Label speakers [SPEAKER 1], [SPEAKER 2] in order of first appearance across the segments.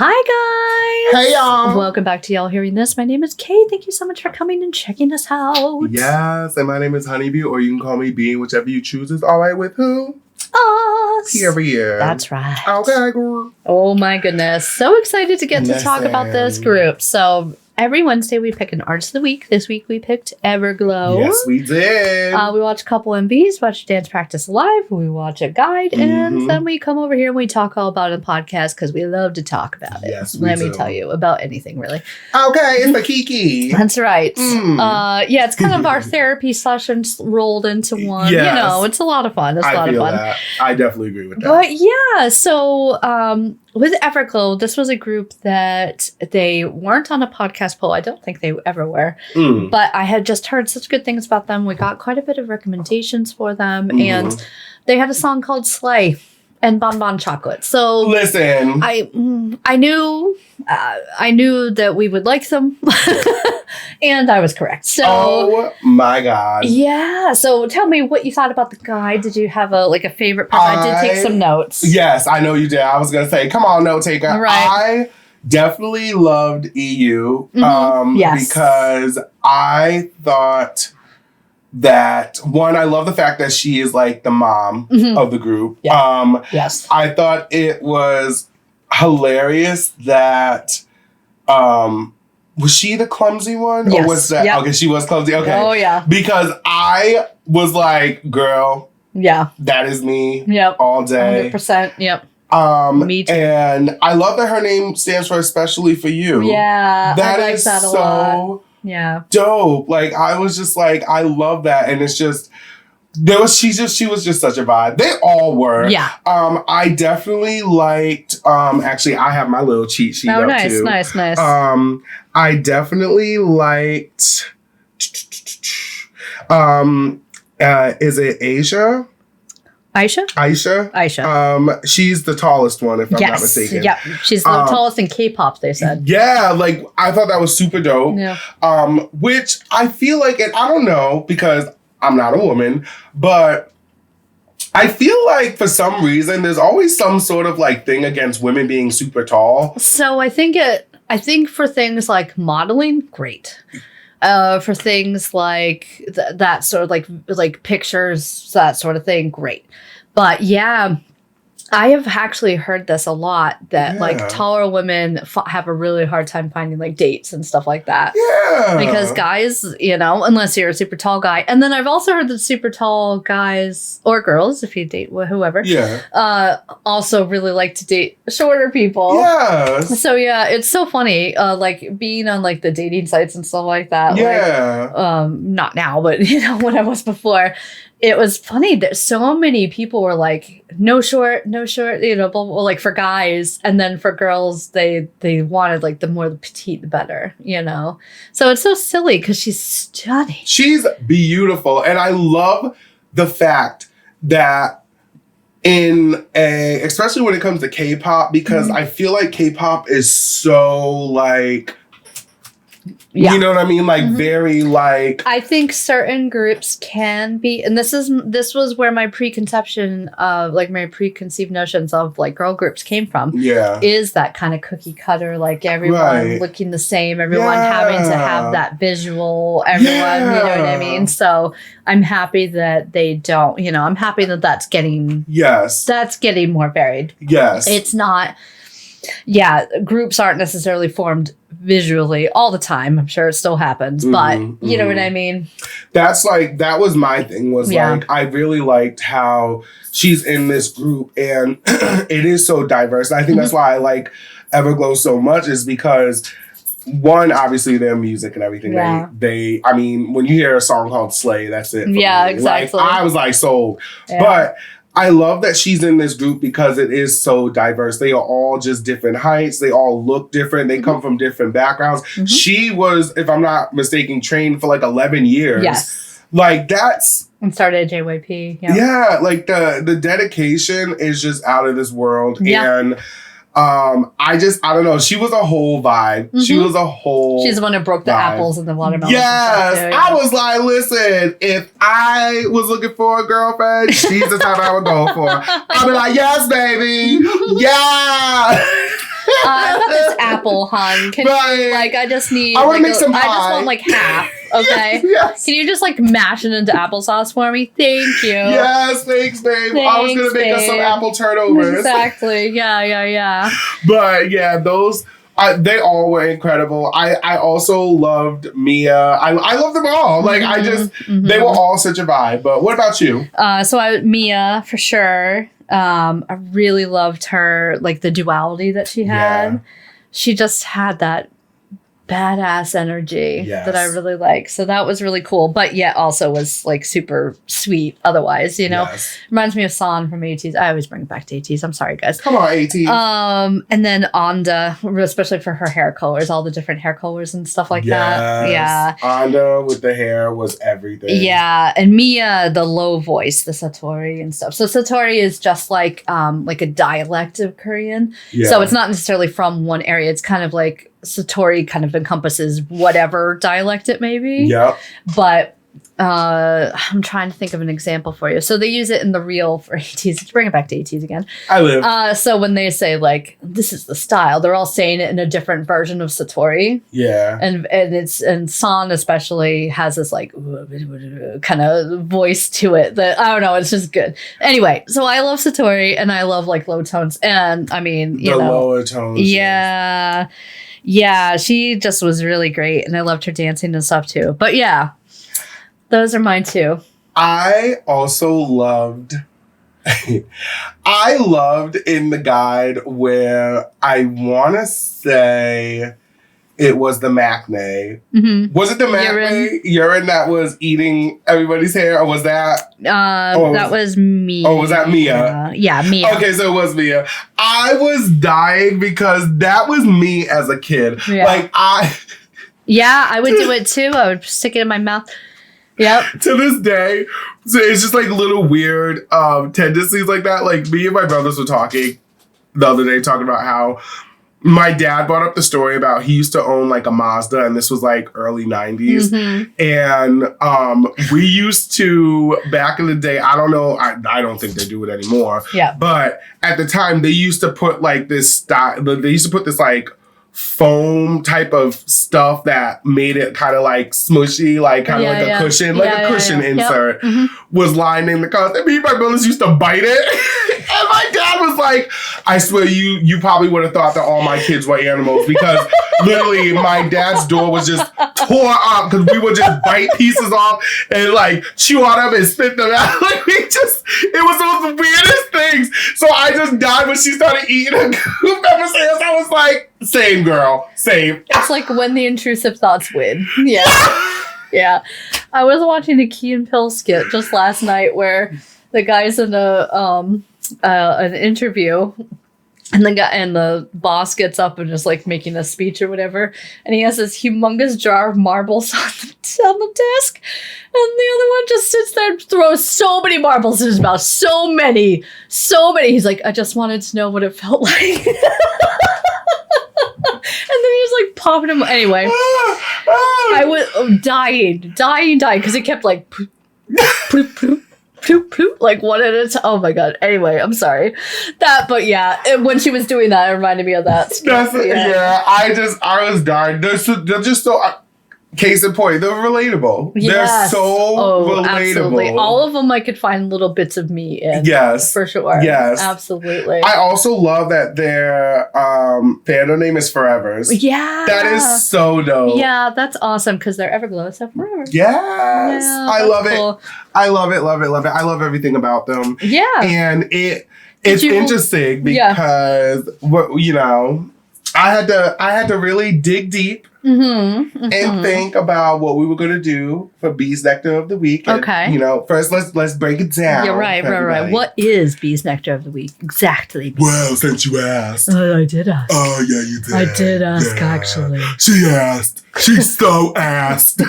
[SPEAKER 1] Hi, guys.
[SPEAKER 2] Hey, y'all.
[SPEAKER 1] Welcome back to Y'all Hearing This. My name is Kay. Thank you so much for coming and checking us out.
[SPEAKER 2] Yes, and my name is Honeybee, or you can call me Bean, whichever you choose is all right with who?
[SPEAKER 1] Us.
[SPEAKER 2] Period.
[SPEAKER 1] That's right.
[SPEAKER 2] Okay, girl.
[SPEAKER 1] Oh, my goodness. So excited to get to talk about this group. So every Wednesday we pick an artist of the week. This week we picked Everglow.
[SPEAKER 2] Yes, we did.
[SPEAKER 1] We watch a couple MVs, watch Dance Practice Live, we watch a guide, and then we come over here and we talk all about it on podcast because we love to talk about it.
[SPEAKER 2] Yes,
[SPEAKER 1] Let me tell you about anything, really.
[SPEAKER 2] Okay, it's the Kiki.
[SPEAKER 1] That's right. Yeah, it's kind of our therapy sessions rolled into one.
[SPEAKER 2] Yes.
[SPEAKER 1] You know, it's a lot of fun. It's a lot of fun.
[SPEAKER 2] That. I definitely agree with that.
[SPEAKER 1] But yeah, so with Everglow, this was a group that they weren't on a podcast poll. I don't think they ever were. But I had just heard such good things about them. We got quite a bit of recommendations for them. And they had a song called Slay and Bon Bon Chocolate. So
[SPEAKER 2] listen,
[SPEAKER 1] I knew that we would like them. And I was correct. So,
[SPEAKER 2] oh my God.
[SPEAKER 1] Yeah. So tell me what you thought about the guide. Did you have a favorite part? I did take some notes.
[SPEAKER 2] Yes, I know you did. I was going to say, come on, note taker.
[SPEAKER 1] Right.
[SPEAKER 2] I definitely loved EU
[SPEAKER 1] Yes.
[SPEAKER 2] because I thought that, one, I love the fact that she is like the mom of the group.
[SPEAKER 1] Yeah. Yes.
[SPEAKER 2] I thought it was hilarious that was she the clumsy one?
[SPEAKER 1] Yes.
[SPEAKER 2] Or was that okay, she was clumsy. Okay.
[SPEAKER 1] Oh yeah.
[SPEAKER 2] Because I was like, girl,
[SPEAKER 1] yeah,
[SPEAKER 2] that is me.
[SPEAKER 1] Yep.
[SPEAKER 2] All day.
[SPEAKER 1] 100%. Yep. Me too.
[SPEAKER 2] And I love that her name stands for Especially For You.
[SPEAKER 1] Yeah.
[SPEAKER 2] That
[SPEAKER 1] I like
[SPEAKER 2] is
[SPEAKER 1] that a
[SPEAKER 2] so
[SPEAKER 1] lot. Yeah.
[SPEAKER 2] dope. Like I was just like, I love that. And it's just she was just such a vibe. They all were.
[SPEAKER 1] Yeah.
[SPEAKER 2] I definitely liked actually I have my little cheat sheet up
[SPEAKER 1] nice,
[SPEAKER 2] too.
[SPEAKER 1] nice.
[SPEAKER 2] I definitely liked is it Asia?
[SPEAKER 1] Aisha.
[SPEAKER 2] She's the tallest one, if I'm not mistaken.
[SPEAKER 1] Yeah. She's the tallest in K-pop, they said.
[SPEAKER 2] Yeah, like I thought that was super dope.
[SPEAKER 1] Yeah.
[SPEAKER 2] Which I feel like, and I don't know because I'm not a woman, but I feel like for some reason there's always some sort of like thing against women being super tall.
[SPEAKER 1] So I think for things like modeling, great. For things like that sort of like pictures, that sort of thing, great. But yeah, I have actually heard this a lot that like taller women have a really hard time finding like dates and stuff like that.
[SPEAKER 2] Yeah.
[SPEAKER 1] Because guys, you know, unless you're a super tall guy. And then I've also heard that super tall guys or girls, if you date whoever, also really like to date shorter people.
[SPEAKER 2] Yeah.
[SPEAKER 1] So yeah, it's so funny, like being on like the dating sites and stuff like that.
[SPEAKER 2] Yeah.
[SPEAKER 1] Like, not now, but you know, when I was before. It was funny that so many people were like, no short, you know, like for guys. And then for girls, they wanted like the more petite, the better, you know? So it's so silly because she's stunning.
[SPEAKER 2] She's beautiful. And I love the fact that especially when it comes to K-pop, because I feel like K-pop is so like, you know what I mean? Like very like.
[SPEAKER 1] I think certain groups can be, and this was where my preconception of like my preconceived notions of like girl groups came from.
[SPEAKER 2] Yeah.
[SPEAKER 1] Is that kind of cookie cutter, like everyone looking the same, everyone having to have that visual, everyone, you know what I mean? So I'm happy that they don't, you know, I'm happy that that's getting more varied.
[SPEAKER 2] Yes.
[SPEAKER 1] It's not. Yeah, groups aren't necessarily formed visually all the time. I'm sure it still happens, but you know what I mean?
[SPEAKER 2] That's like, that was my thing was like, I really liked how she's in this group and it is so diverse. And I think that's why I like Everglow so much is because one, obviously their music and everything.
[SPEAKER 1] Yeah.
[SPEAKER 2] They I mean, when you hear a song called Slay, that's it. For me.
[SPEAKER 1] Exactly.
[SPEAKER 2] Like, I was like sold. Yeah. But I love that she's in this group because it is so diverse. They are all just different heights. They all look different. They come from different backgrounds. She was, if I'm not mistaken, trained for like 11 years.
[SPEAKER 1] Yes.
[SPEAKER 2] Like that's...
[SPEAKER 1] And started at JYP.
[SPEAKER 2] Yeah, like the dedication is just out of this world.
[SPEAKER 1] Yeah.
[SPEAKER 2] And I don't know. She was a whole vibe. She was a whole
[SPEAKER 1] She's the one who broke the apples and the watermelons.
[SPEAKER 2] Yes. I was like, listen, if I was looking for a girlfriend, she's the type I would go for. I'd be like, yes, baby. Yeah.
[SPEAKER 1] I got this apple, hon. Can you, like, I just need,
[SPEAKER 2] I want to
[SPEAKER 1] like,
[SPEAKER 2] make some pie.
[SPEAKER 1] I just want, like, half, okay?
[SPEAKER 2] Yes.
[SPEAKER 1] Can you just, like, mash it into applesauce for me? Thank you.
[SPEAKER 2] Yes, thanks, babe. I was going to make us some apple turnovers.
[SPEAKER 1] Exactly. Yeah.
[SPEAKER 2] But, yeah, those... they all were incredible. I also loved Mia. I love them all. Like, I just... They were all such a vibe. But what about you?
[SPEAKER 1] Mia, for sure. I really loved her, like, the duality that she had.
[SPEAKER 2] Yeah.
[SPEAKER 1] She just had that badass energy that I really like. So that was really cool. But yet also was, like, super sweet otherwise, you know?
[SPEAKER 2] Yes.
[SPEAKER 1] Reminds me of San from ATs. I always bring it back to ATs. I'm sorry, guys.
[SPEAKER 2] Come on, ATs.
[SPEAKER 1] And then Anda, especially for her hair colors, all the different hair colors and stuff like that. Yeah.
[SPEAKER 2] Anda with the hair was everything.
[SPEAKER 1] Yeah. And Mia, the low voice, the Satori and stuff. So Satori is just like a dialect of Korean.
[SPEAKER 2] Yeah.
[SPEAKER 1] So it's not necessarily from one area. It's kind of like Satori kind of encompasses whatever dialect it may be.
[SPEAKER 2] Yep.
[SPEAKER 1] But I'm trying to think of an example for you. So they use it in the reel for ATs. Let's bring it back to ATs again.
[SPEAKER 2] I live.
[SPEAKER 1] So when they say, like, this is the style, they're all saying it in a different version of Satori.
[SPEAKER 2] Yeah.
[SPEAKER 1] And San especially has this, like, kind of voice to it that, I don't know, it's just good. Anyway, so I love Satori and I love, like, low tones. And I mean, you know.
[SPEAKER 2] Lower tones.
[SPEAKER 1] Yeah. Yeah, she just was really great, and I loved her dancing and stuff too. But yeah, those are mine too.
[SPEAKER 2] I also loved... I loved in the guide where I want to say it was the Macne.
[SPEAKER 1] Mm-hmm.
[SPEAKER 2] Was it the Macne? Urine that was eating everybody's hair? Or was that...
[SPEAKER 1] that was Mia.
[SPEAKER 2] Oh, was that Mia?
[SPEAKER 1] Yeah, Mia.
[SPEAKER 2] Okay, so it was Mia. I was dying because that was me as a kid.
[SPEAKER 1] Yeah.
[SPEAKER 2] Like,
[SPEAKER 1] Yeah, I would do it too. I would stick it in my mouth. Yep.
[SPEAKER 2] To this day, so it's just like little weird tendencies like that. Like, me and my brothers were talking the other day, talking about how my dad brought up the story about he used to own like a Mazda, and this was like early 90s. And we used to, back in the day, I don't know, I don't think they do it anymore.
[SPEAKER 1] Yeah.
[SPEAKER 2] But at the time, they used to put like this style, they used to put this like foam type of stuff that made it kind of like smushy, like kind of like a cushion, like a cushion insert was lining the car. And me and my brothers used to bite it. And my dad was like, I swear you probably would have thought that all my kids were animals, because literally my dad's door was just tore up because we would just bite pieces off and like chew on them and spit them out. Like, it was those weirdest things. So I just died when she started eating a goop ever since. I was like, same girl, same.
[SPEAKER 1] It's like when the intrusive thoughts win. Yeah. Yeah. I was watching a Key and Peele skit just last night where the guy's in an interview, and the boss gets up and is like making a speech or whatever, and he has this humongous jar of marbles on the desk, and the other one just sits there and throws so many marbles in his mouth, so many. He's like, I just wanted to know what it felt like. And then he was like popping them. Anyway, I was dying because it kept like poop, poop, poop. Poop, poop, like one at a time. Oh my god. Anyway, I'm sorry. But yeah, when she was doing that, it reminded me of that. I was dying. They're just so... Case in point, they're relatable. Yes. They're so relatable. Absolutely. All of them I could find little bits of me in.
[SPEAKER 2] Yes.
[SPEAKER 1] For sure.
[SPEAKER 2] Yes.
[SPEAKER 1] Absolutely.
[SPEAKER 2] I also love that their fandom name is Forevers.
[SPEAKER 1] Yeah.
[SPEAKER 2] That is so dope.
[SPEAKER 1] Yeah, that's awesome because they're Everglow, so forever.
[SPEAKER 2] Yes. Yeah, I love it. I love it. I love everything about them.
[SPEAKER 1] Yeah.
[SPEAKER 2] And it's interesting because you know, I had to really dig deep and think about what we were going to do for Bee's Nectar of the Week. And,
[SPEAKER 1] okay.
[SPEAKER 2] You know, first let's break it down.
[SPEAKER 1] Yeah, right. What is Bee's Nectar of the Week exactly?
[SPEAKER 2] Well, since you asked.
[SPEAKER 1] I did ask.
[SPEAKER 2] Oh, yeah, you did.
[SPEAKER 1] I did ask, actually.
[SPEAKER 2] She asked. She so asked.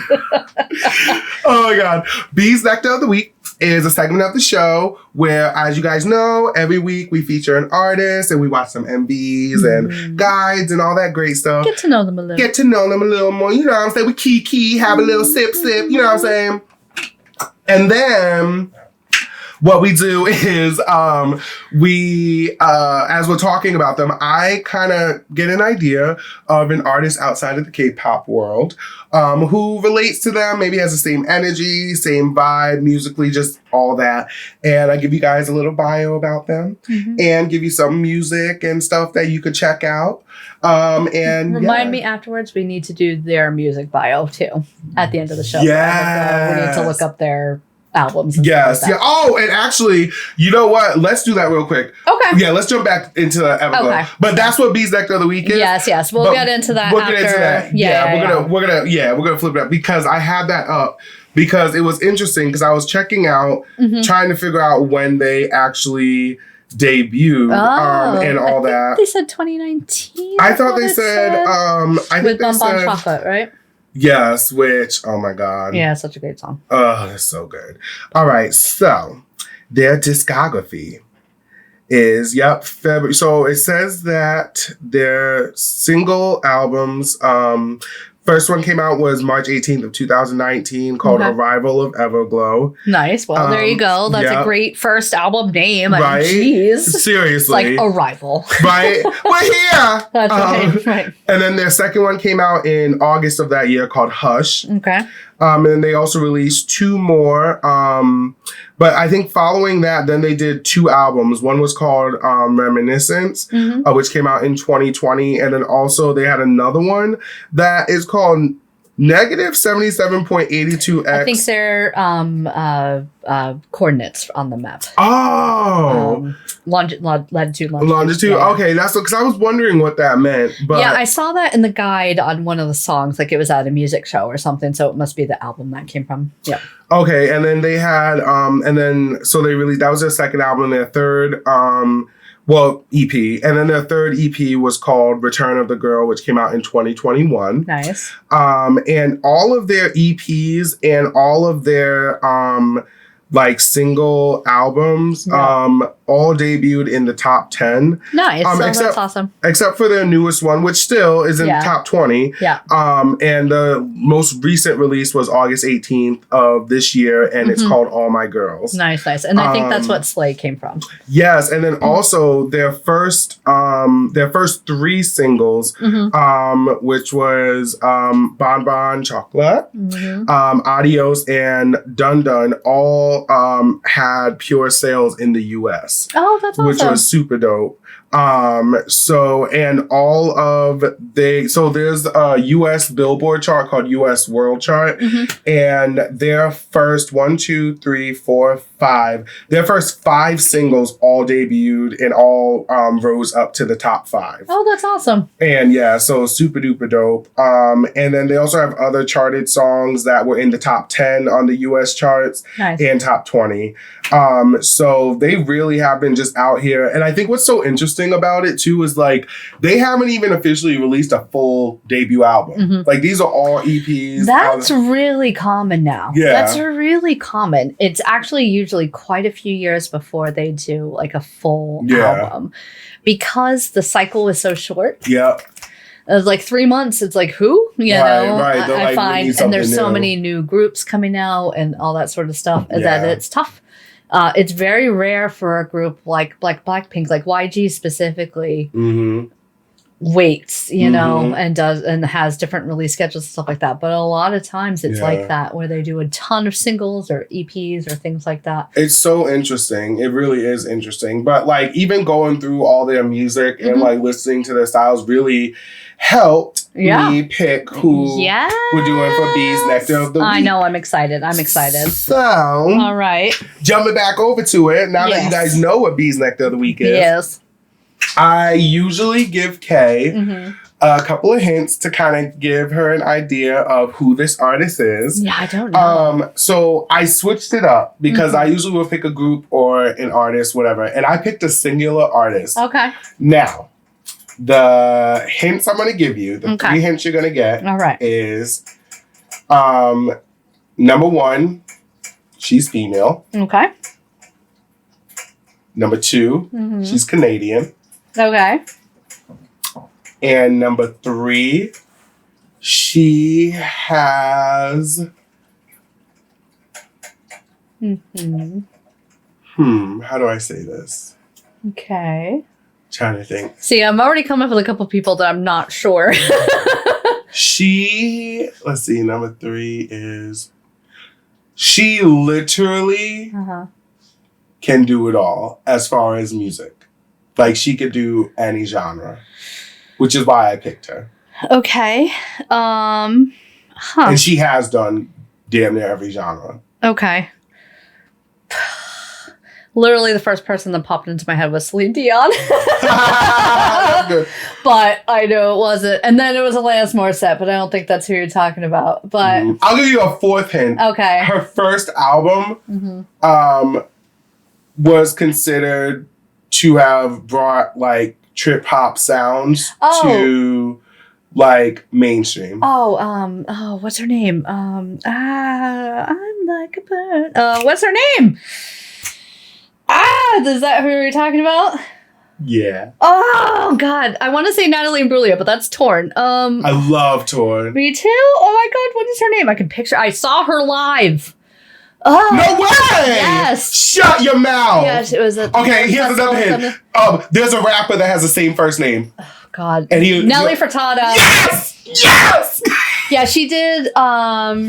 [SPEAKER 2] Oh, my God. Bee's Nectar of the Week is a segment of the show where, as you guys know, every week we feature an artist and we watch some MVs and guides and all that great stuff.
[SPEAKER 1] Get to know them a little
[SPEAKER 2] more. You know what I'm saying? We kiki, have a little sip, you know what I'm saying? And then what we do is we as we're talking about them, I kind of get an idea of an artist outside of the K-pop world who relates to them, maybe has the same energy, same vibe, musically, just all that. And I give you guys a little bio about them and give you some music and stuff that you could check out. And
[SPEAKER 1] remind me afterwards, we need to do their music bio too at the end of the show.
[SPEAKER 2] Yes.
[SPEAKER 1] We need to look up their albums. And
[SPEAKER 2] yes.
[SPEAKER 1] Like
[SPEAKER 2] yeah. Oh, and actually, you know what? Let's do that real quick.
[SPEAKER 1] Okay.
[SPEAKER 2] Yeah, let's jump back into the Everglow. Okay. But that's what Bees Nectar of the Week is.
[SPEAKER 1] Yes. We'll get into that.
[SPEAKER 2] We'll get into that. We're gonna flip it up because I had that up because it was interesting because I was checking out, trying to figure out when they actually debuted and all that.
[SPEAKER 1] They said 2019.
[SPEAKER 2] I thought they said I think
[SPEAKER 1] with
[SPEAKER 2] they
[SPEAKER 1] Bum Bum
[SPEAKER 2] said
[SPEAKER 1] Chocolate, right?
[SPEAKER 2] Yes, which oh my god.
[SPEAKER 1] Yeah, such a great song.
[SPEAKER 2] Oh, that's so good. All right, so their discography is February. So it says that their single albums first one came out was March 18th of 2019 called Arrival of Everglow.
[SPEAKER 1] Nice. Well, there you go. That's a great first album name.
[SPEAKER 2] Right?
[SPEAKER 1] Jeez.
[SPEAKER 2] Seriously.
[SPEAKER 1] It's like Arrival.
[SPEAKER 2] Right? We're here!
[SPEAKER 1] That's right.
[SPEAKER 2] And then their second one came out in August of that year called Hush.
[SPEAKER 1] Okay.
[SPEAKER 2] And they also released two more. But I think following that, then they did two albums. One was called Reminiscence, which came out in 2020. And then also they had another one that is called Negative 77.82x.
[SPEAKER 1] I think they're coordinates on the map.
[SPEAKER 2] Oh.
[SPEAKER 1] Latitude.
[SPEAKER 2] Longitude. Yeah. Okay, that's because I was wondering what that meant. But
[SPEAKER 1] yeah, I saw that in the guide on one of the songs, like it was at a music show or something. So it must be the album that came from. Yeah.
[SPEAKER 2] Okay, and then they had so they released, that was their second album. Their third EP, and then their third EP was called Return of the Girl, which came out in 2021.
[SPEAKER 1] Nice.
[SPEAKER 2] And all of their EPs and all of their like single albums all debuted in the top 10.
[SPEAKER 1] Nice. That's awesome.
[SPEAKER 2] Except for their newest one, which still is in the top 20.
[SPEAKER 1] Yeah.
[SPEAKER 2] And the most recent release was August 18th of this year, and it's called All My Girls.
[SPEAKER 1] Nice. And I think that's what Slay came from.
[SPEAKER 2] Yes, and then also their first three singles, which was Bon Bon Chocolate, Adios, and Dun Dun, all had pure sales in the US.
[SPEAKER 1] Oh, that's awesome.
[SPEAKER 2] Which was super dope. There's a US Billboard chart called US World Chart, and their first their first five singles all debuted and all rose up to the top 5.
[SPEAKER 1] Oh, that's awesome.
[SPEAKER 2] And yeah, so super duper dope. And then they also have other charted songs that were in the top 10 on the US charts and top 20. So they really have been just out here. And I think what's so interesting about it too is like they haven't even officially released a full debut album. Like these are all EPs.
[SPEAKER 1] That's really common now.
[SPEAKER 2] Yeah.
[SPEAKER 1] That's really common. It's actually usually quite a few years before they do like a full album because the cycle is so short.
[SPEAKER 2] Yeah.
[SPEAKER 1] It's like 3 months. It's like, who? You know, I find, and there's so many new groups coming out and all that sort of stuff that it's tough. It's very rare for a group like Blackpink, like YG specifically, waits, you know, and has different release schedules and stuff like that. But a lot of times it's like that, where they do a ton of singles or EPs or things like that.
[SPEAKER 2] It's so interesting. It really is interesting. But like even going through all their music and like listening to their styles really helped me pick who we're doing for Bees Nectar of the Week.
[SPEAKER 1] I know, I'm excited.
[SPEAKER 2] So,
[SPEAKER 1] all right.
[SPEAKER 2] Jumping back over to it, now that you guys know what Bees Nectar of the Week is.
[SPEAKER 1] Yes.
[SPEAKER 2] I usually give Kay a couple of hints to kind of give her an idea of who this artist is.
[SPEAKER 1] Yeah, I don't know.
[SPEAKER 2] So I switched it up because I usually will pick a group or an artist, whatever, and I picked a singular artist.
[SPEAKER 1] Okay.
[SPEAKER 2] Now, the hints I'm going to give you, the 3 hints you're going to get is, number 1, she's female.
[SPEAKER 1] Okay.
[SPEAKER 2] Number 2, she's Canadian.
[SPEAKER 1] Okay.
[SPEAKER 2] And number 3, she has How do I say this?
[SPEAKER 1] Okay.
[SPEAKER 2] Trying to think.
[SPEAKER 1] See, I'm already coming up with a couple people that I'm not sure.
[SPEAKER 2] Let's see, number 3 is, she literally can do it all as far as music. Like, she could do any genre, which is why I picked her.
[SPEAKER 1] Okay.
[SPEAKER 2] And she has done damn near every genre.
[SPEAKER 1] Okay. Literally the first person that popped into my head was Celine Dion. But I know it wasn't. And then it was Alanis Morissette, but I don't think that's who you're talking about. But
[SPEAKER 2] I'll give you a 4th hint.
[SPEAKER 1] Okay.
[SPEAKER 2] Her first album was considered to have brought like trip hop sounds to like mainstream.
[SPEAKER 1] What's her name? I'm like a bird. What's her name? Is that who you're talking about?
[SPEAKER 2] Yeah.
[SPEAKER 1] Oh God, I want to say Natalie Imbruglia, but that's Torn.
[SPEAKER 2] I love Torn.
[SPEAKER 1] Me too. Oh my God, what is her name? I can picture. I saw her live. Oh
[SPEAKER 2] no way!
[SPEAKER 1] Yes.
[SPEAKER 2] Shut your mouth.
[SPEAKER 1] Yes, it was a.
[SPEAKER 2] Okay, here's another hint. There's a rapper that has the same first name.
[SPEAKER 1] Oh God.
[SPEAKER 2] And
[SPEAKER 1] Nelly Furtado.
[SPEAKER 2] Yes. Yes.
[SPEAKER 1] Yeah, she did.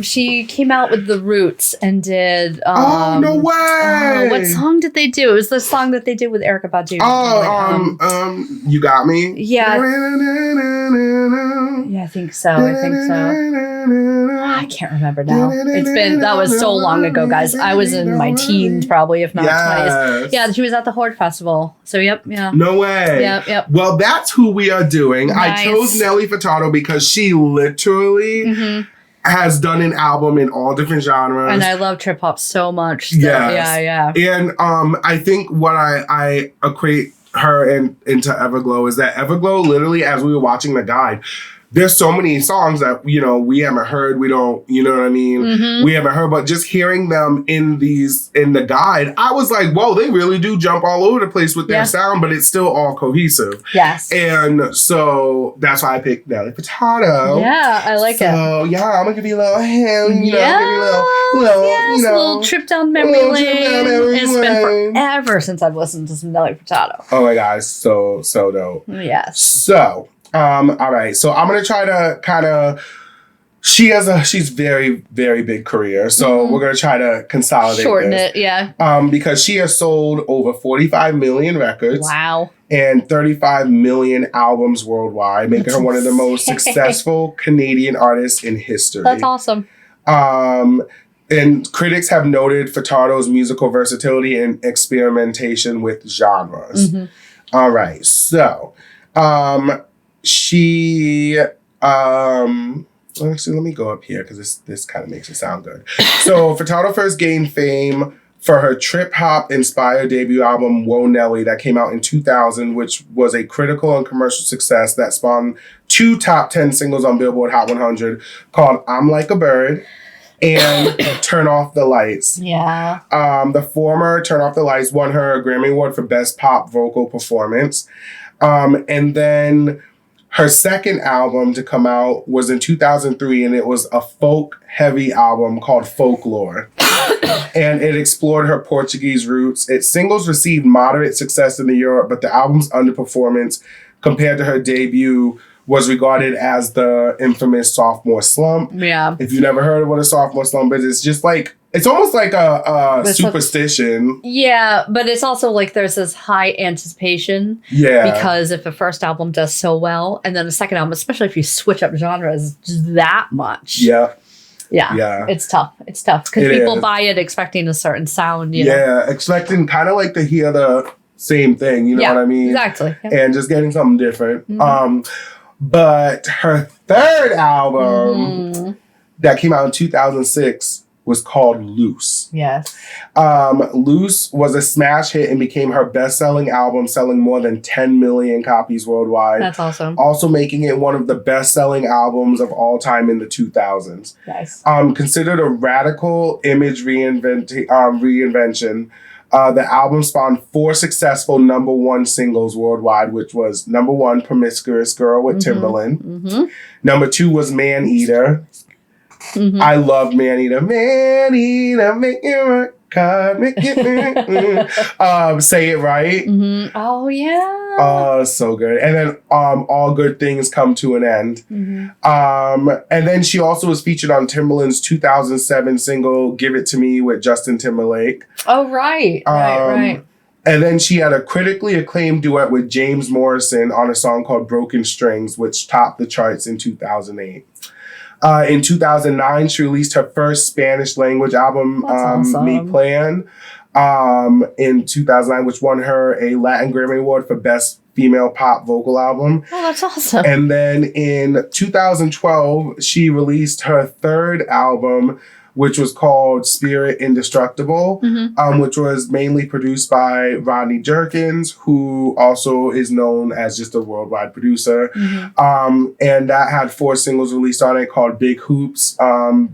[SPEAKER 1] She came out with The Roots and did.
[SPEAKER 2] Oh no way!
[SPEAKER 1] What song did they do? It was the song that they did with Erykah Badu.
[SPEAKER 2] You Got Me.
[SPEAKER 1] Yeah. Yeah, I think so. I can't remember now. That was so long ago, guys. I was in my teens, probably, if not 20s. Yeah, she was at the Horde Festival. So, yep, yeah.
[SPEAKER 2] No way.
[SPEAKER 1] Yep.
[SPEAKER 2] Well, that's who we are doing.
[SPEAKER 1] Nice.
[SPEAKER 2] I chose Nelly Furtado because she literally has done an album in all different genres.
[SPEAKER 1] And I love trip hop so much.
[SPEAKER 2] Yes.
[SPEAKER 1] Yeah.
[SPEAKER 2] And I think what I equate her into Everglow is that Everglow, literally, as we were watching the guide, there's so many songs that, we haven't heard. We don't, you know what I mean? We haven't heard, but just hearing them in the guide, I was like, whoa, they really do jump all over the place with their sound, but it's still all cohesive.
[SPEAKER 1] Yes.
[SPEAKER 2] And so that's why I picked Nelly Furtado.
[SPEAKER 1] Yeah, I like it.
[SPEAKER 2] So yeah, I'm gonna give you a little hand, give you a
[SPEAKER 1] little trip down memory lane. It's been forever since I've listened to some Nelly Furtado.
[SPEAKER 2] Oh my gosh, so dope.
[SPEAKER 1] Yes.
[SPEAKER 2] So, all right. So I'm gonna try to kind of. She's very, very big career. So we're gonna try to consolidate.
[SPEAKER 1] Shorten it, yeah.
[SPEAKER 2] Because she has sold over 45 million records.
[SPEAKER 1] Wow.
[SPEAKER 2] And 35 million albums worldwide, making her one of the most successful Canadian artists in history.
[SPEAKER 1] That's awesome.
[SPEAKER 2] And critics have noted Furtado's musical versatility and experimentation with genres. All right. So, she actually, let me go up here because this kind of makes it sound good. So Furtado first gained fame for her trip hop inspired debut album Whoa Nelly that came out in 2000, which was a critical and commercial success that spawned 2 top 10 singles on Billboard Hot 100 called I'm Like a Bird and Turn Off the Lights.
[SPEAKER 1] Yeah.
[SPEAKER 2] The former, Turn Off the Lights, won her a Grammy Award for Best Pop Vocal Performance. And then her second album to come out was in 2003, and it was a folk-heavy album called Folklore. And it explored her Portuguese roots. Its singles received moderate success in Europe, but the album's underperformance compared to her debut was regarded as the infamous sophomore slump.
[SPEAKER 1] Yeah.
[SPEAKER 2] If you've never heard of what a sophomore slump is, it's just like, it's almost like a superstition.
[SPEAKER 1] Yeah, but it's also like there's this high anticipation.
[SPEAKER 2] Yeah.
[SPEAKER 1] Because if a first album does so well, and then a second album, especially if you switch up genres just that much.
[SPEAKER 2] Yeah.
[SPEAKER 1] Yeah. It's tough. Because people buy it expecting a certain sound, you know?
[SPEAKER 2] Yeah, expecting kind of like to hear the same thing, you know what I mean?
[SPEAKER 1] Exactly. Yeah.
[SPEAKER 2] And just getting something different. But her third album that came out in 2006 was called Loose.
[SPEAKER 1] Yes.
[SPEAKER 2] Loose was a smash hit and became her best-selling album, selling more than 10 million copies worldwide.
[SPEAKER 1] That's awesome.
[SPEAKER 2] Also making it one of the best-selling albums of all time in the 2000s.
[SPEAKER 1] Nice.
[SPEAKER 2] Considered a radical image reinvention, the album spawned 4 successful number 1 singles worldwide, which was number 1, Promiscuous Girl with Timbaland. Number 2 was Man Eater. I love Man Eater. Man Eater, make it work. Say It Right.
[SPEAKER 1] Mm-hmm. Oh yeah.
[SPEAKER 2] So good. And then All Good Things Come to an End.
[SPEAKER 1] Mm-hmm.
[SPEAKER 2] And then she also was featured on Timbaland's 2007 single Give It to Me with Justin Timberlake.
[SPEAKER 1] Oh right. Right.
[SPEAKER 2] And then she had a critically acclaimed duet with James Morrison on a song called Broken Strings, which topped the charts in 2008. In 2009, she released her first Spanish language album,
[SPEAKER 1] Awesome.
[SPEAKER 2] Mi Plan, in 2009, which won her a Latin Grammy Award for Best Female Pop Vocal Album.
[SPEAKER 1] Oh, that's awesome.
[SPEAKER 2] And then in 2012, she released her third album, which was called Spirit Indestructible, which was mainly produced by Rodney Jerkins, who also is known as just a worldwide producer. And that had 4 singles released on it called Big Hoops,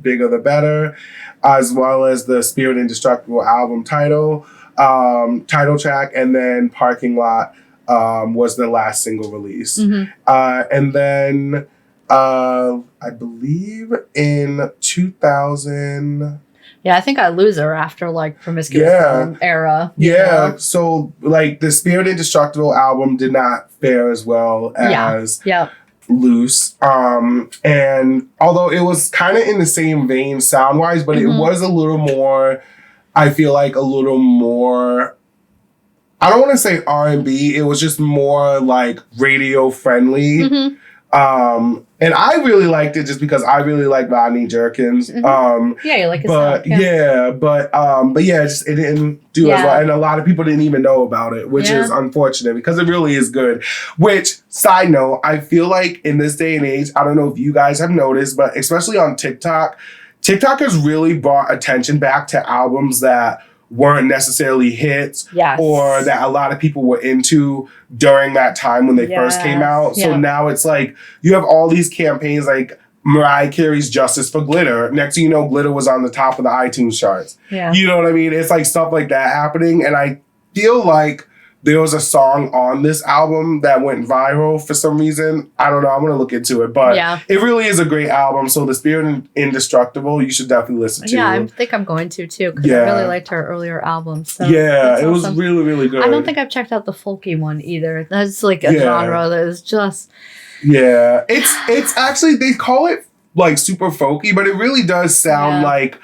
[SPEAKER 2] Bigger the Better, as well as the Spirit Indestructible album title track, and then Parking Lot was the last single release. And then I believe in 2000.
[SPEAKER 1] Yeah, I think I lose her after like Promiscuous Film era.
[SPEAKER 2] Yeah. So like the Spirit Indestructible album did not fare as well as Loose. And although it was kind of in the same vein sound wise, but it was a little more, I feel like a little more, I don't want to say R&B. It was just more like radio friendly. And I really liked it just because I really like Rodney Jerkins.
[SPEAKER 1] Yeah, you like his
[SPEAKER 2] but
[SPEAKER 1] sound,
[SPEAKER 2] but just it didn't do as well, and a lot of people didn't even know about it, which is unfortunate because it really is good. Which, side note, I feel like in this day and age, I don't know if you guys have noticed, but especially on TikTok has really brought attention back to albums that weren't necessarily hits or that a lot of people were into during that time when they first came out. So now it's like you have all these campaigns like Mariah Carey's Justice for Glitter. Next thing you know, Glitter was on the top of the iTunes charts. You know what I mean? It's like stuff like that happening. And I feel like there was a song on this album that went viral for some reason. I don't know. I'm going to look into it. But it really is a great album. So The Spirit Indestructible, you should definitely listen to.
[SPEAKER 1] Yeah, I think I'm going to too because I really liked her earlier albums. So
[SPEAKER 2] it was really, really good.
[SPEAKER 1] I don't think I've checked out the folky one either. That's like a genre that is just...
[SPEAKER 2] Yeah. It's actually, they call it like super folky, but it really does sound like...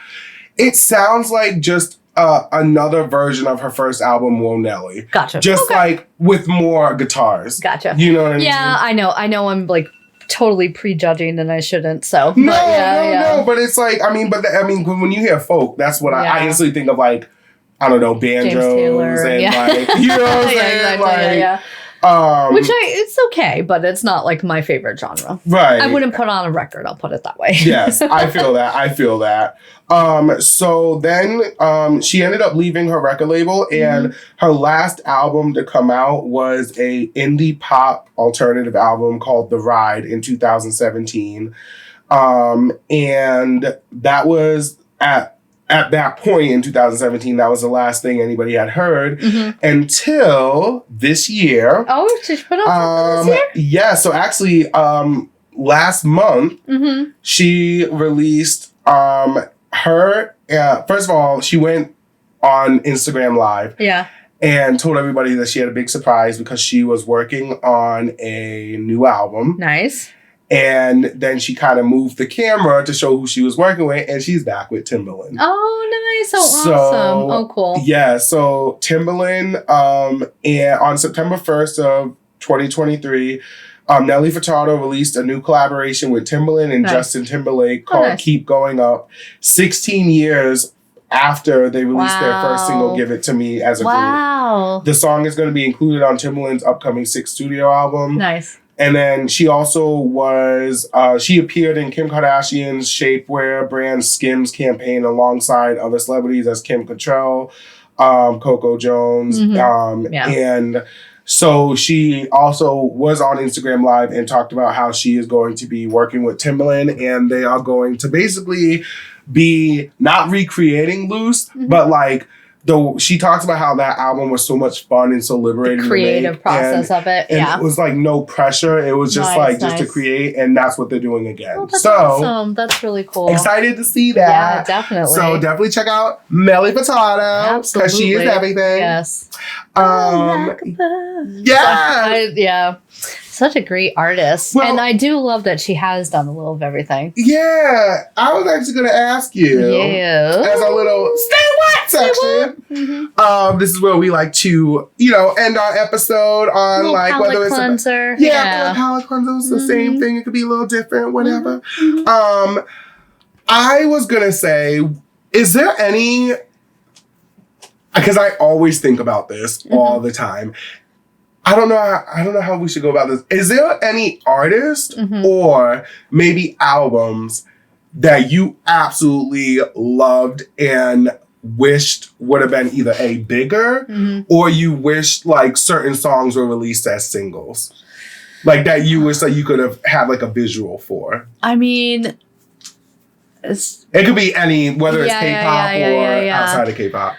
[SPEAKER 2] It sounds like just... another version of her first album, Whoa Nelly.
[SPEAKER 1] Gotcha.
[SPEAKER 2] Just like with more guitars.
[SPEAKER 1] Gotcha.
[SPEAKER 2] You know what I mean?
[SPEAKER 1] Yeah, I know I'm like totally prejudging and I shouldn't. So
[SPEAKER 2] no. But it's like when you hear folk, that's what I instantly think of, like, I don't know, banjos
[SPEAKER 1] James Taylor,
[SPEAKER 2] and like, you know what I'm saying?
[SPEAKER 1] Exactly, which it's okay, but it's not like my favorite genre.
[SPEAKER 2] Right.
[SPEAKER 1] I wouldn't put on a record, I'll put it that way.
[SPEAKER 2] Yes, I feel that. So then she ended up leaving her record label, and her last album to come out was a indie pop alternative album called The Ride in 2017. And that was at that point in 2017, that was the last thing anybody had heard until this year.
[SPEAKER 1] Oh, did you put out this year?
[SPEAKER 2] Yeah, so actually, last month, she released her... first of all, she went on Instagram Live.
[SPEAKER 1] Yeah.
[SPEAKER 2] And told everybody that she had a big surprise because she was working on a new album.
[SPEAKER 1] Nice.
[SPEAKER 2] And then she kind of moved the camera to show who she was working with, and she's back with Timbaland.
[SPEAKER 1] Oh, nice. Awesome. Oh, cool.
[SPEAKER 2] Yeah, so Timbaland, and on September 1st of 2023, Nelly Furtado released a new collaboration with Timbaland and Justin Timberlake called Keep Going Up, 16 years after they released their first single, Give It To Me, as a group. The song is going to be included on Timbaland's upcoming 6th studio album.
[SPEAKER 1] Nice.
[SPEAKER 2] And then she also was, she appeared in Kim Kardashian's shapewear brand Skims campaign alongside other celebrities as Kim Cattrall, Coco Jones. And so she also was on Instagram Live and talked about how she is going to be working with Timbaland, and they are going to basically be not recreating Loose, but like she talks about how that album was so much fun and so liberating.
[SPEAKER 1] The creative process of it.
[SPEAKER 2] And
[SPEAKER 1] yeah.
[SPEAKER 2] it was like no pressure. It was just just to create, and that's what they're doing again.
[SPEAKER 1] Oh, that's awesome. That's really cool.
[SPEAKER 2] Excited to see that.
[SPEAKER 1] Yeah, definitely.
[SPEAKER 2] So definitely check out Melly Furtado because she is everything.
[SPEAKER 1] Yes.
[SPEAKER 2] Yeah.
[SPEAKER 1] Such a great artist. Well, and I do love that she has done a little of everything.
[SPEAKER 2] Yeah. I was actually going to ask you.
[SPEAKER 1] Yeah.
[SPEAKER 2] As a little stay what section. Mm-hmm. This is where we like to, end our episode on like whether it's
[SPEAKER 1] cleanser.
[SPEAKER 2] Palate cleanser is the same thing. It could be a little different, whatever. Mm-hmm. I was going to say, is there any, because I always think about this all the time. I don't know how we should go about this. Is there any artist or maybe albums that you absolutely loved and wished would have been either a bigger or you wished like certain songs were released as singles? Like that you wish that you could have had like a visual for?
[SPEAKER 1] I mean,
[SPEAKER 2] it could be any, whether it's K-pop or outside of K-pop.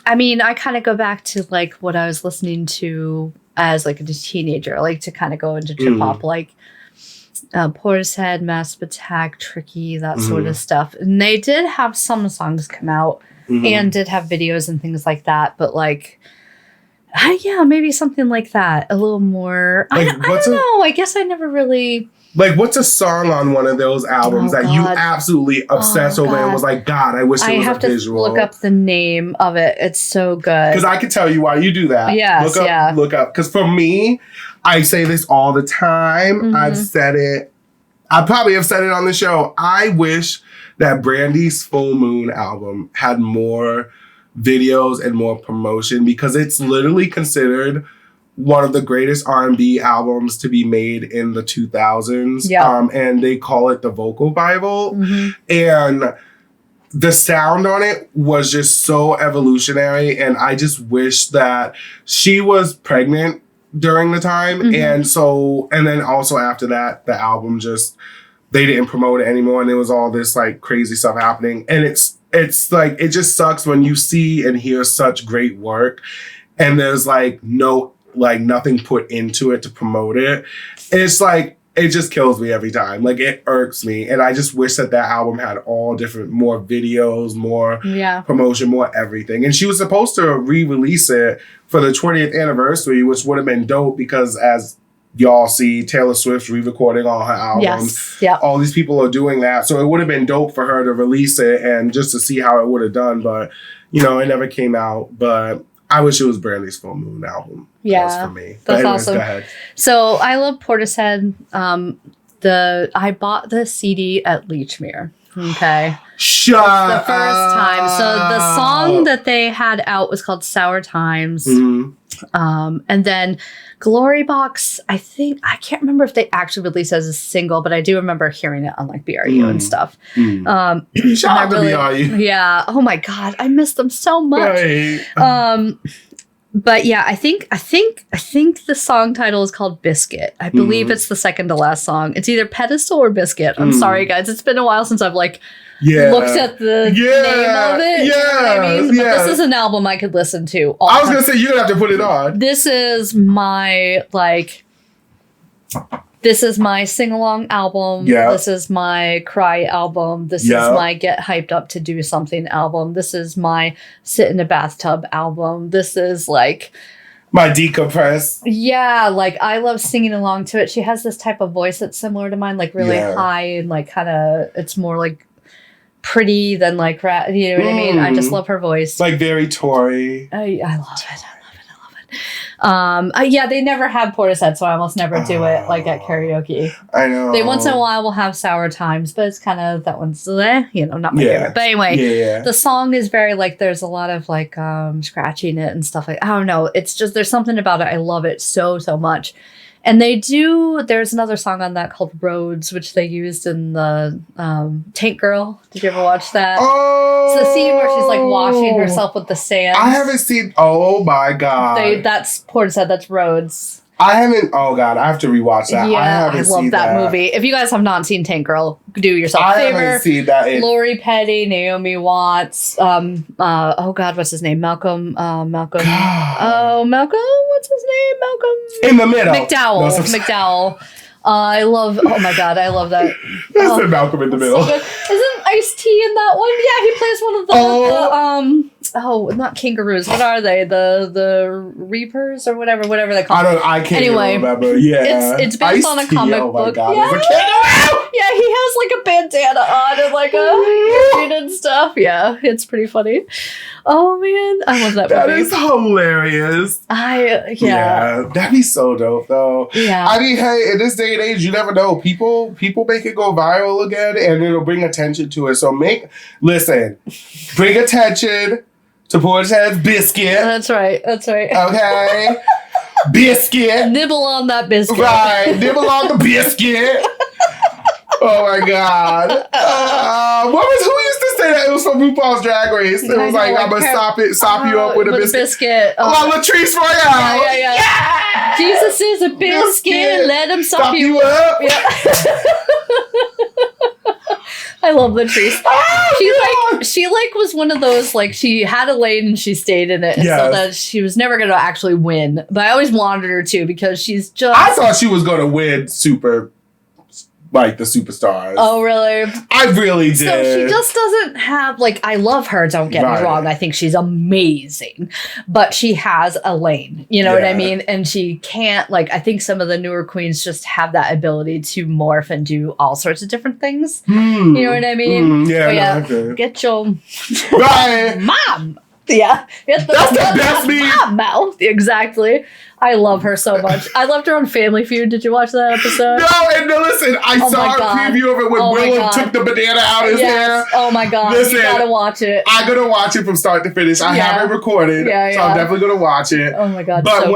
[SPEAKER 1] I mean, I kind of go back to like what I was listening to as like a teenager. I like to kind of go into trip hop, like Portishead, Massive Attack, Tricky, that sort of stuff. And they did have some songs come out and did have videos and things like that. But like, maybe something like that. A little more. Like, I don't know. I guess I never really.
[SPEAKER 2] Like, what's a song on one of those albums that you absolutely obsessed over and was like, God, I wish it was a visual? I have to
[SPEAKER 1] look up the name of it. It's so good.
[SPEAKER 2] Because I can tell you why you do that.
[SPEAKER 1] Yes,
[SPEAKER 2] Look up. Because for me, I say this all the time. I've said it. I probably have said it on the show. I wish that Brandy's Full Moon album had more videos and more promotion because it's literally considered one of the greatest R&B albums to be made in the 2000s.
[SPEAKER 1] Yeah.
[SPEAKER 2] And they call it the Vocal Bible. And the sound on it was just so evolutionary. And I just wish that she was pregnant during the time. And then also after that, the album they didn't promote it anymore. And there was all this like crazy stuff happening. And it's like, it just sucks when you see and hear such great work and there's like nothing put into it to promote it. It's like, it just kills me every time. Like, it irks me. And I just wish that album had all different, more videos, more promotion, more everything. And she was supposed to re-release it for the 20th anniversary, which would have been dope because as y'all see, Taylor Swift's re-recording all her albums.
[SPEAKER 1] Yes.
[SPEAKER 2] All these people are doing that. So it would have been dope for her to release it and just to see how it would have done. But, it never came out. But I wish it was Brandy's Full Moon album.
[SPEAKER 1] Yeah,
[SPEAKER 2] for me.
[SPEAKER 1] That's awesome. Go ahead. So I love Portishead. I bought the CD at Lechmere. Okay.
[SPEAKER 2] Shut up.
[SPEAKER 1] The first time. So the song that they had out was called Sour Times. And then Glory Box, I can't remember if they actually released it as a single, but I do remember hearing it on like BRU and stuff.
[SPEAKER 2] Shout out to BRU.
[SPEAKER 1] Yeah. Oh my God. I miss them so much. Right. But yeah, I think the song title is called Biscuit. I believe it's the second to last song. It's either Pedestal or Biscuit. I'm sorry, guys. It's been a while since I've looked at the name of it. Yeah, you know what I mean? But this is an album I could listen to.
[SPEAKER 2] I was gonna say you're gonna have to put it on.
[SPEAKER 1] This is my this is my sing-along album. Yeah. This is my cry album. This is my get hyped up to do something album. This is my sit in a bathtub album. This is like
[SPEAKER 2] my decompress.
[SPEAKER 1] Yeah, like I love singing along to it. She has this type of voice that's similar to mine, like really high and like kind of, it's more like pretty than like rap. You know what I mean? I just love her voice.
[SPEAKER 2] Like very Tory.
[SPEAKER 1] I love it. They never have Portishead, so I almost never do it like at karaoke.
[SPEAKER 2] I know.
[SPEAKER 1] They once in a while will have Sour Times, but it's kind of that one's not my favorite. But anyway, the song is very like there's a lot of like scratching it and stuff like I don't know. It's just there's something about it. I love it so much. And there's another song on that called Roads, which they used in the Tank Girl. Did you ever watch that?
[SPEAKER 2] Oh!
[SPEAKER 1] It's the scene where she's like washing herself with the sand.
[SPEAKER 2] I haven't seen, oh my God.
[SPEAKER 1] That's Portishead, that's Roads.
[SPEAKER 2] I haven't. Oh God, I have to rewatch that.
[SPEAKER 1] Yeah,
[SPEAKER 2] I
[SPEAKER 1] love
[SPEAKER 2] seen
[SPEAKER 1] that movie. If you guys have not seen Tank Girl, do yourself a
[SPEAKER 2] I
[SPEAKER 1] favor.
[SPEAKER 2] haven't seen that.
[SPEAKER 1] Lori Petty, Naomi Watts, oh God, what's his name? Malcolm.
[SPEAKER 2] God.
[SPEAKER 1] Oh, Malcolm. What's his name? Malcolm.
[SPEAKER 2] In the middle.
[SPEAKER 1] McDowell.
[SPEAKER 2] No,
[SPEAKER 1] McDowell. I love. Oh my God, I love that.
[SPEAKER 2] I said Malcolm in the middle.
[SPEAKER 1] So isn't Ice-T in that one? Yeah, he plays one of not kangaroos. What are they? The Reapers or whatever they call them.
[SPEAKER 2] I can't even remember. Yeah.
[SPEAKER 1] It's based on a comic book.
[SPEAKER 2] God,
[SPEAKER 1] yeah. Yeah, he has like a bandana on and like a earring and stuff. Yeah, it's pretty funny. Oh man, I love that movie.
[SPEAKER 2] That is hilarious.
[SPEAKER 1] Yeah.
[SPEAKER 2] That'd be so dope though.
[SPEAKER 1] Yeah.
[SPEAKER 2] I mean, hey, in this day and age, you never know. People make it go viral again and it'll bring attention to it. So bring attention to Portishead's biscuit.
[SPEAKER 1] That's right.
[SPEAKER 2] Okay. Biscuit.
[SPEAKER 1] Nibble on that biscuit.
[SPEAKER 2] Right. Nibble on the biscuit. Oh my God. Who used to say that? It was from RuPaul's Drag Race. It was like, I'm going to stop you up with a biscuit. Latrice Royale.
[SPEAKER 1] Yeah. Jesus is a biscuit. Let him stop you up. Yeah. I love Latrice. She was one of those, like, she had a lane and she stayed in it. And so that she was never going to actually win. But I always wanted her to because she's just...
[SPEAKER 2] I thought she was going to win the superstars.
[SPEAKER 1] Oh, really?
[SPEAKER 2] I really did.
[SPEAKER 1] So she just doesn't have, like, I love her, don't get me wrong. I think she's amazing. But she has a lane. You know what I mean? And she can't, like, I think some of the newer queens just have that ability to morph and do all sorts of different things. You know what I mean? Get your mom. Yeah.
[SPEAKER 2] That's the best meme.
[SPEAKER 1] Mouth. Exactly. I love her so much. I loved her on Family Feud. Did you watch that episode?
[SPEAKER 2] No, listen, I saw a preview of it when Willow took the banana out of his hair.
[SPEAKER 1] Oh my God. Listen, you gotta watch it.
[SPEAKER 2] I'm gonna watch it from start to finish. I have it recorded. So I'm definitely gonna watch it.
[SPEAKER 1] Oh my God.
[SPEAKER 2] But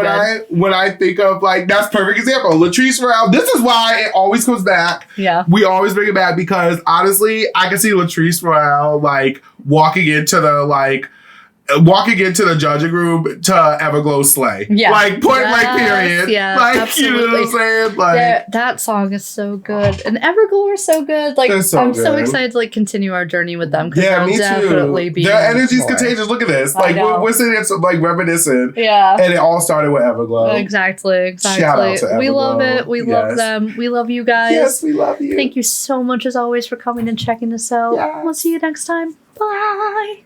[SPEAKER 2] when I think of, like, that's perfect example. Latrice Royale, this is why it always comes back.
[SPEAKER 1] Yeah.
[SPEAKER 2] We always bring it back because honestly, I can see Latrice Royale like walking into the judging room to Everglow Slay. Yeah. Like, point blank period.
[SPEAKER 1] Yeah,
[SPEAKER 2] like,
[SPEAKER 1] absolutely.
[SPEAKER 2] You know what I'm saying? Like,
[SPEAKER 1] that song is so good. And Everglow are so good. Like, I'm so excited to, like, continue our journey with them.
[SPEAKER 2] Yeah, me too. Their energy's contagious. Look at this. Like, we're sitting here, like, reminiscing. Yeah. And it all started with Everglow.
[SPEAKER 1] Exactly.
[SPEAKER 2] Shout out to Everglow.
[SPEAKER 1] We love it. We love them. We love you guys.
[SPEAKER 2] Yes, we love you.
[SPEAKER 1] Thank you so much, as always, for coming and checking us out. Yes. We'll see you next time. Bye.